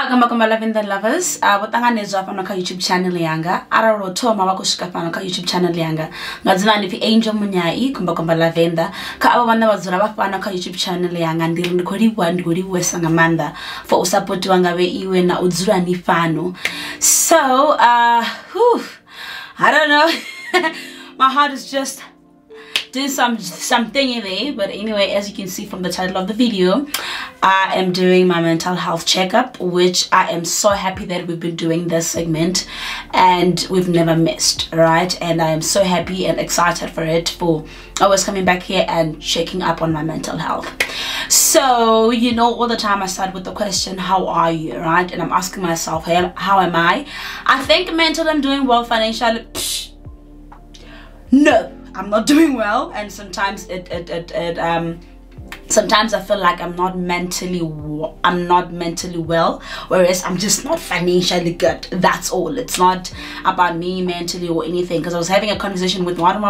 Welcome back, Lavender lovers. Watanganezwa hapa na YouTube channel yanga. Araro thoma wakushika hapa na YouTube channel yanga. Ngazina ni Angel Munyai kumba Lavender. Ka aba bana bazura hapa na YouTube channel yanga ndiri ndikori wesanga manda for support wanga we iwe na udzura ni fano. So I don't know. My heart is just doing something in there, but anyway, as you can see from the title of the video, I am doing my mental health checkup, which I am so happy that we've been doing this segment and we've never missed, right? And I am so happy and excited for it, for always coming back here and checking up on my mental health. So, you know, all the time I start with the question, how are you, right? And I'm asking myself, hey, how am I? I think mentally I'm doing well, financially no, I'm not doing well, and sometimes sometimes I feel like I'm not mentally well, whereas I'm just not financially good. That's all. It's not about me mentally or anything. Because I was having a conversation with one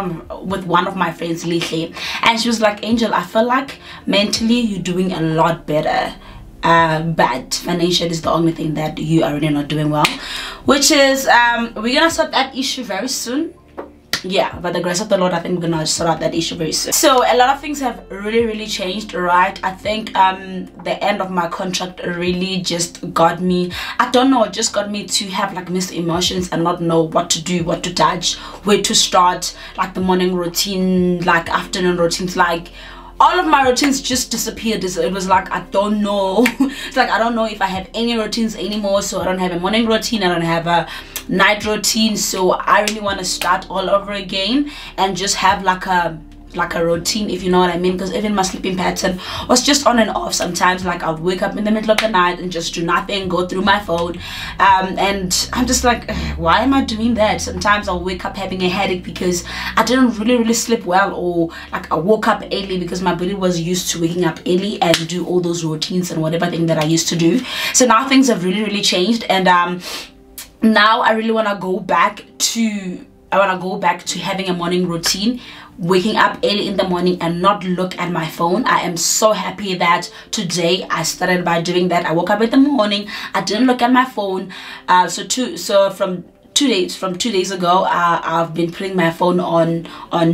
of my friends lately, and she was like, Angel, I feel like mentally you're doing a lot better, but financial is the only thing that you are really not doing well, which is we're gonna sort that issue very soon. Yeah, by the grace of the Lord, I think we're gonna sort out that issue very soon. So a lot of things have really changed, right? I think the end of my contract really just got me, I don't know, it just got me to have like mixed emotions and not know what to do, what to touch, where to start, like the morning routine, like afternoon routines, like all of my routines just disappeared. It was like, I don't know. It's like I don't know if I have any routines anymore. So I don't have a morning routine, I don't have a night routine. So I really want to start all over again and just have like a routine, if you know what I mean, because even my sleeping pattern was just on and off. Sometimes like I'll wake up in the middle of the night and just do nothing, go through my phone, and I'm just like, why am I doing that? Sometimes I'll wake up having a headache because I didn't really sleep well, or like I woke up early because my body was used to waking up early and do all those routines and whatever thing that I used to do. So now things have really changed, and now I really want to go back to having a morning routine, waking up early in the morning and not look at my phone. I am so happy that today I started by doing that. I woke up in the morning, I didn't look at my phone. From 2 days ago, I've been putting my phone on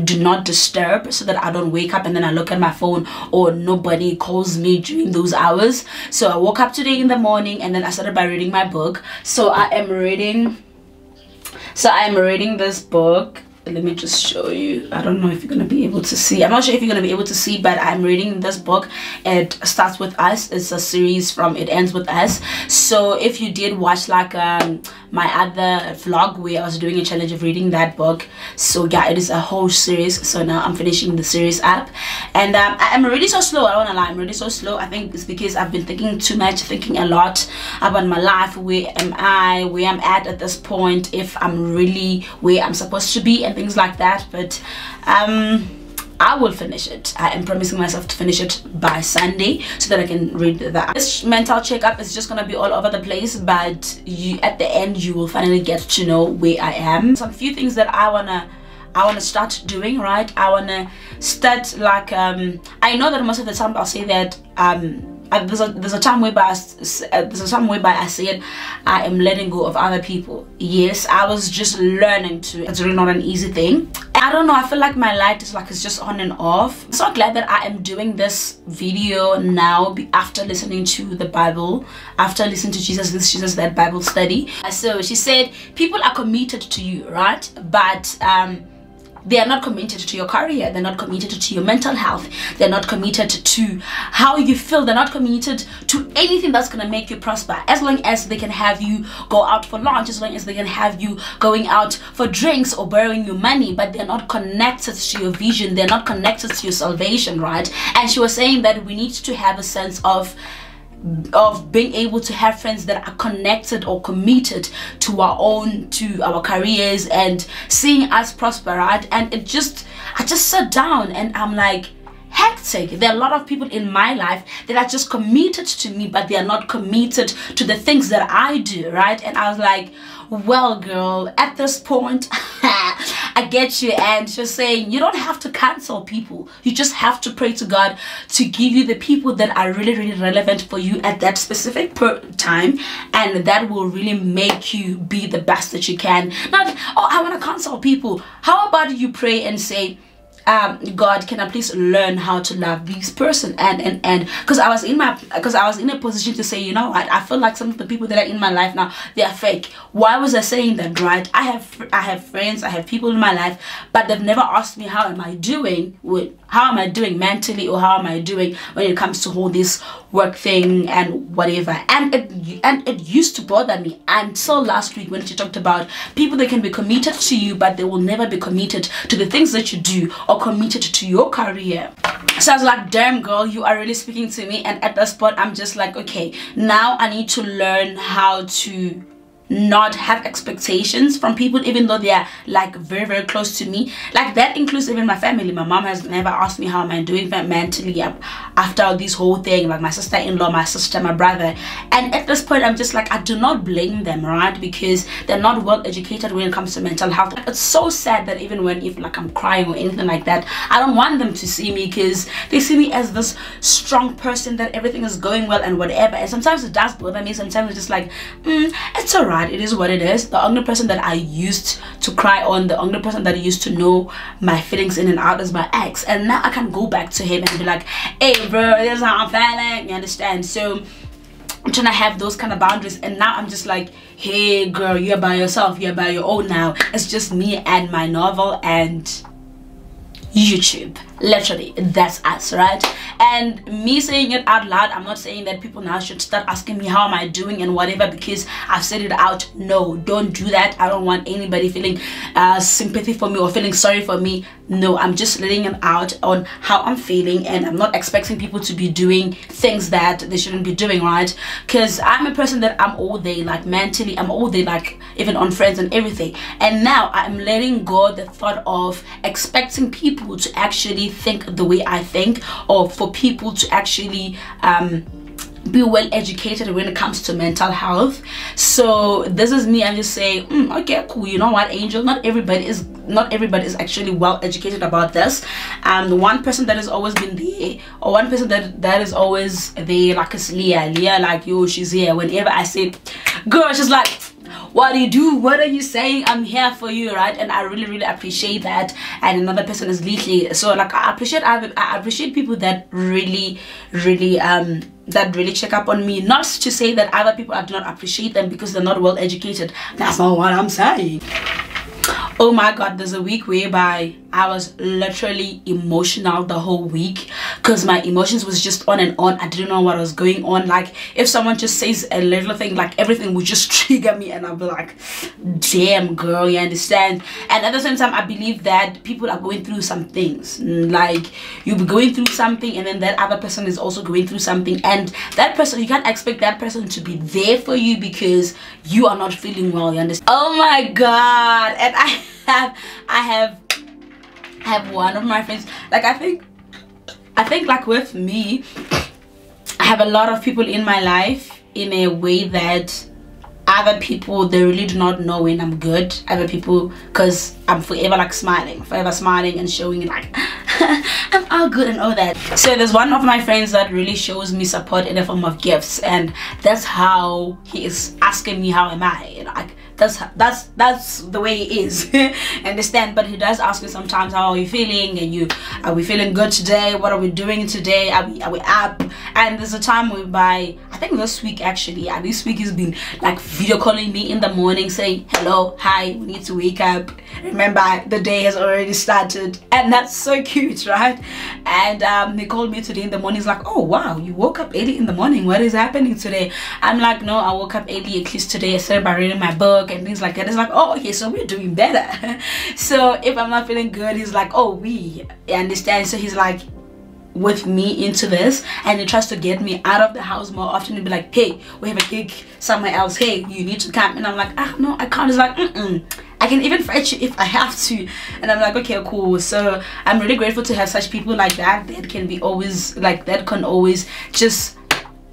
do not disturb, so that I don't wake up and then I look at my phone or nobody calls me during those hours. So I woke up today in the morning and then I started by reading my book. So I am reading this book. Let me just show you. I don't know if you're gonna be able to see. I'm not sure if you're gonna be able to see, but I'm reading this book. It starts with us. It's a series from It Ends With Us. So if you did watch like my other vlog where I was doing a challenge of reading that book, so yeah, it is a whole series. So now I'm finishing the series up, and I'm really so slow. I don't wanna lie, I'm really so slow. I think it's because I've been thinking too much, thinking a lot about my life. Where am I, where I'm at this point, if I'm really where I'm supposed to be, and things like that. But I will finish it. I am promising myself to finish it by Sunday so that I can read that. This mental checkup is just gonna be all over the place, but at the end you will finally get to know where I am. Some few things that I wanna start doing, right? I wanna start like I know that most of the time I'll say that there's a time whereby I said I am letting go of other people. Yes, I was just learning to. It's really not an easy thing. I don't know, I feel like my light is like it's just on and off. I'm so glad that I am doing this video now after listening to the Bible, after listening to Jesus This, Jesus That Bible study. So she said people are committed to you, right? But they are not committed to your career, they're not committed to your mental health, they're not committed to how you feel, they're not committed to anything that's gonna make you prosper. As long as they can have you go out for lunch, as long as they can have you going out for drinks or borrowing you money, but they're not connected to your vision, they're not connected to your salvation, right? And she was saying that we need to have a sense of being able to have friends that are connected or committed to our careers and seeing us prosper, right? And I just sat down and I'm like, hectic. There are a lot of people in my life that are just committed to me, but they are not committed to the things that I do, right? And I was like, well girl, at this point I get you. And just saying, you don't have to cancel people. You just have to pray to God to give you the people that are really, really relevant for you at that specific time, and that will really make you be the best that you can. Not, oh, I want to cancel people. How about you pray and say, God, can I please learn how to love this person? And because I was in a position to say, you know what, I feel like some of the people that are in my life now, they are fake. Why was I saying that, right? I have friends, I have people in my life, but they've never asked me how am I doing mentally, or how am I doing when it comes to all this work thing and whatever. And it used to bother me until last week when she talked about people that can be committed to you, but they will never be committed to the things that you do or committed to your career. So I was like, damn girl, you are really speaking to me. And at that spot, I'm just like, okay, now I need to learn how to not have expectations from people, even though they are like very, very close to me. Like that includes even my family. My mom has never asked me how am I doing mentally after this whole thing, like my sister-in-law, my sister, my brother. And at this point, I'm just like, I do not blame them, right? Because they're not well educated when it comes to mental health. It's so sad that even if like I'm crying or anything like that, I don't want them to see me, because they see me as this strong person that everything is going well and whatever. And sometimes it does bother me. Sometimes it's just like, it's alright. It is what it is. The only person that I used to cry on, the only person that used to know my feelings in and out is my ex. And now I can go back to him and be like, hey bro, this is how I'm feeling, you understand? So I'm trying to have those kind of boundaries. And now I'm just like, hey girl, you're by yourself, you're by your own now. It's just me and my novel and YouTube. Literally, that's us, right? And me saying it out loud, I'm not saying that people now should start asking me how am I doing and whatever because I've said it out. No, don't do that. I don't want anybody feeling sympathy for me or feeling sorry for me. No, I'm just letting it out on how I'm feeling, and I'm not expecting people to be doing things that they shouldn't be doing, right? Because I'm a person that I'm all day, like mentally, I'm all day, like even on friends and everything. And now I'm letting go the thought of expecting people to actually think the way I think, or for people to actually be well educated when it comes to mental health. So this is me. I'm just saying, okay, cool, you know what, Angel, not everybody is actually well educated about this. The one person that has always been there, or one person that is always there, like, is Leah, like, yo, she's here whenever I say girl, she's like, what do you do? What are you saying? I'm here for you, right? And I really, really appreciate that. And another person is Leafly. So like I appreciate people that really check up on me. Not to say that other people, I do not appreciate them because they're not well educated. That's not what I'm saying. Oh my god, there's a week whereby I was literally emotional the whole week because my emotions was just on and on. I didn't know what was going on. Like if someone just says a little thing, like everything would just trigger me, and I'll be like, damn girl, you understand? And at the same time, I believe that people are going through some things. Like you'll be going through something, and then that other person is also going through something, and that person, you can't expect that person to be there for you because you are not feeling well, you understand? Oh my god. And I have one of my friends, like I think like with me, I have a lot of people in my life in a way that other people, they really do not know when I'm good. Other people, because I'm forever like smiling and showing it like I'm all good and all that. So there's one of my friends that really shows me support in the form of gifts, and that's how he is asking me how am I, you know, like that's the way it is. Understand? But he does ask me sometimes, how are you feeling, and are we feeling good today, what are we doing today, are we up? And there's a time whereby I think this week actually, this week he's been like video calling me in the morning saying hello, hi, we need to wake up, remember the day has already started. And that's so cute, right? And he called me today in the morning. He's like, oh wow, you woke up early in the morning, what is happening today? I'm like, no, I woke up early at least today. I started by reading my book and things like that. It's like, oh okay, so we're doing better. So if I'm not feeling good, he's like, oh, we understand. So he's like with me into this, and he tries to get me out of the house more often. He'd be like, hey, we have a gig somewhere else, hey, you need to come. And I'm like, ah, no, I can't. He's like, I can even fight you if I have to. And I'm like, okay, cool. So I'm really grateful to have such people like that can be always like that, can always just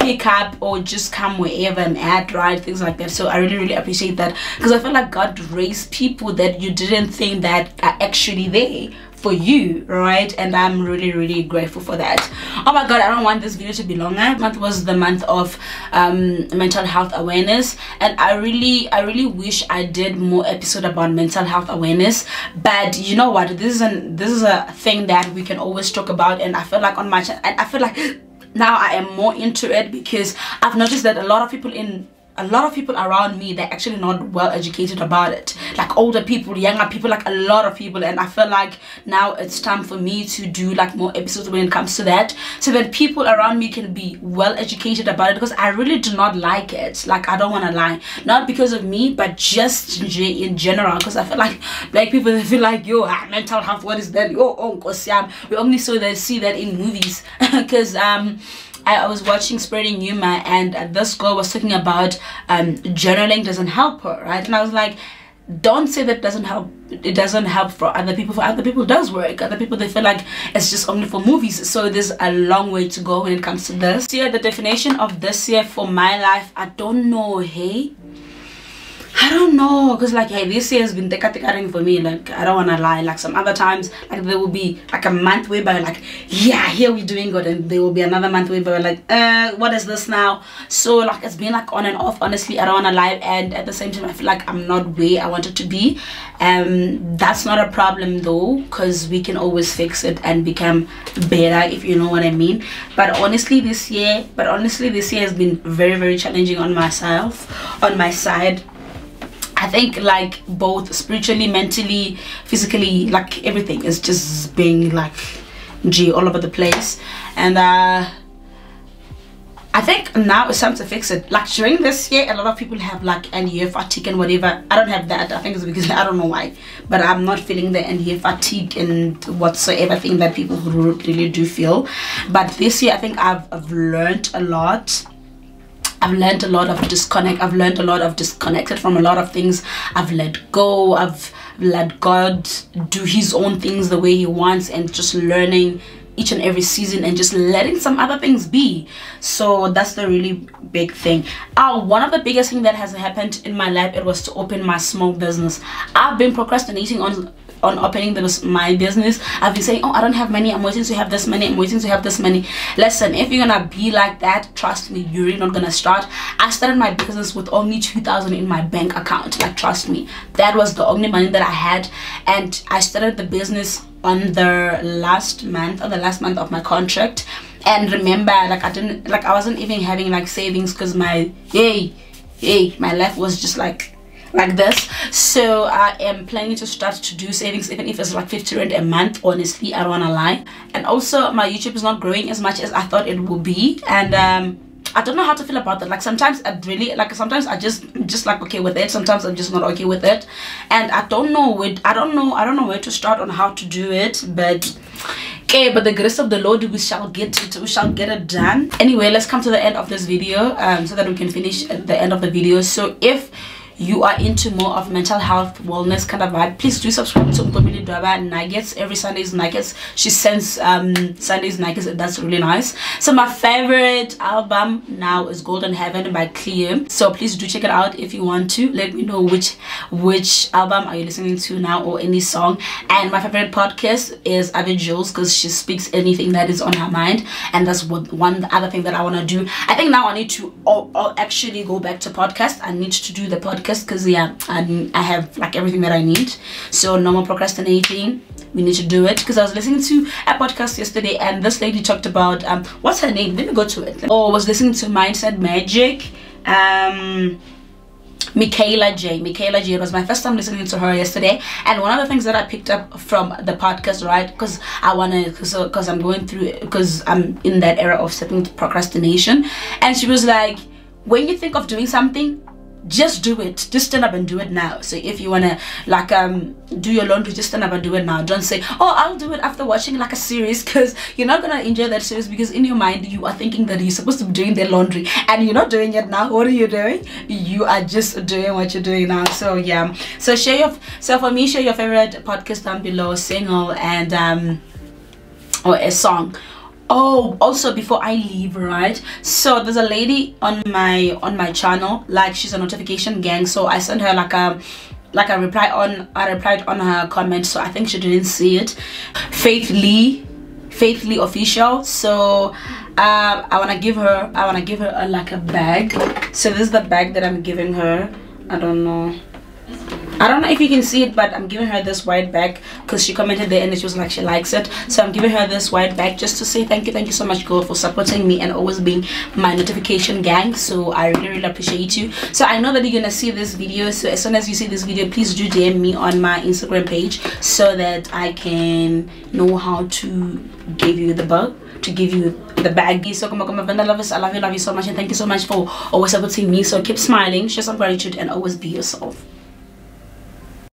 pick up or just come wherever and add, right, things like that. So I really appreciate that, because I feel like God raised people that you didn't think that are actually there for you, right? And I'm really grateful for that. Oh my god, I don't want this video to be longer. This month was the month of mental health awareness, and I really wish I did more episode about mental health awareness. But you know what, this is a thing that we can always talk about, and I feel like on my channel, I feel like now I am more into it, because I've noticed that a lot of people around me, they're actually not well educated about it, like older people, younger people, like a lot of people. And I feel like now it's time for me to do like more episodes when it comes to that, so that people around me can be well educated about it, because I really do not like it. Like, I don't want to lie, not because of me, but just in general, because I feel like black people, they feel like, yo, mental health, what is that? We only see that in movies. Because I was watching Spreading Humor, and this girl was talking about journaling doesn't help her, right? And I was like, don't say that doesn't help. It doesn't help for other people. For other people, it does work. Other people, they feel like it's just only for movies. So there's a long way to go when it comes to this. This year, the definition of this year for my life, I don't know, hey? I don't know, because like, hey, this year has been teka-tekaring for me. Like, I don't want to lie, like some other times, like there will be like a month whereby like, yeah, here we're doing good, and there will be another month whereby like, what is this now? So like, it's been like on and off, honestly. I don't want to lie, and at the same time I feel like I'm not where I wanted to be. That's not a problem though, because we can always fix it and become better, if you know what I mean. But honestly this year has been very challenging on myself, on my side. I think like both spiritually, mentally, physically, like everything is just being like all over the place. And I think now it's time to fix it. Like during this year, a lot of people have like end year fatigue and whatever. I don't have that. I think it's because I don't know why, but I'm not feeling the end year fatigue and whatsoever thing that people really do feel. But this year I think I've learned a lot. I've learned a lot of disconnect. I've learned a lot of disconnected from a lot of things. I've let go. I've let God do his own things the way he wants, and just learning each and every season and just letting some other things be. So that's the really big thing. One of the biggest thing that has happened in my life, it was to open my small business. I've been procrastinating on opening my business. I've been saying, oh, I don't have money, I'm waiting to have this money, I'm waiting to have this money. Listen, if you're gonna be like that, trust me, you're really not gonna start. I started my business with only 2,000 in my bank account. Like, trust me, that was the only money that I had. And I started the business on the last month of my contract. And remember, like, I wasn't even having like savings, because my life was just like this. So I am planning to start to do savings, even if it's like 50 rand a month. Honestly, I don't want to lie. And also my YouTube is not growing as much as I thought it would be, and I don't know how to feel about that. Like, sometimes I really like, sometimes I just like okay with it, sometimes I'm just not okay with it, and I don't know where to start on how to do it. But okay, but the grace of the Lord, we shall get it done. Anyway, let's come to the end of this video, so that we can finish at the end of the video. So if you are into more of mental health, wellness kind of vibe, please do subscribe to Mpomili Dwaba Nuggets. Every Sunday's Nuggets, she sends Sunday's Nuggets, and that's really nice. So my favorite album now is Golden Heaven by Cleo. So please do check it out if you want to. Let me know which album are you listening to now, or any song. And my favorite podcast is Ave Jules, because she speaks anything that is on her mind, and that's one other thing that I want to do. I think now I need to actually go back to podcast. I need to do the podcast, because yeah, I have like everything that I need. So no more procrastinating, we need to do it. Because I was listening to a podcast yesterday, and this lady talked about what's her name, let me go to it. Oh, I was listening to Mindset Magic, Michaela J. It was my first time listening to her yesterday, and one of the things that I picked up from the podcast, right, because I'm in that era of certain procrastination, and she was like, when you think of doing something, just do it. Just stand up and do it now. So if you want to like do your laundry, just stand up and do it now. Don't say, oh, I'll do it after watching like a series, because you're not gonna enjoy that series, because in your mind you are thinking that you're supposed to be doing the laundry and you're not doing it now. What are you doing? You are just doing what you're doing now. So yeah, so for me, share your favorite podcast down below, single and or a song. Oh, also before I leave, right, so there's a lady on my channel, like she's a notification gang, so I sent her like a reply on, I replied on her comment, so I think she didn't see it. Faith Lee official. So I want to give her like a bag. So this is the bag that I'm giving her. I don't know if you can see it, but I'm giving her this white bag because she commented there and she was like she likes it. So I'm giving her this white bag just to say thank you so much, girl, for supporting me and always being my notification gang. So I really appreciate you. So I know that you're gonna see this video, so as soon as you see this video, please do DM me on my Instagram page so that I can know how to give you the bag, to give you the baggie. So come on, I love you so much, and thank you so much for always supporting me. So keep smiling, show some gratitude, and always be yourself.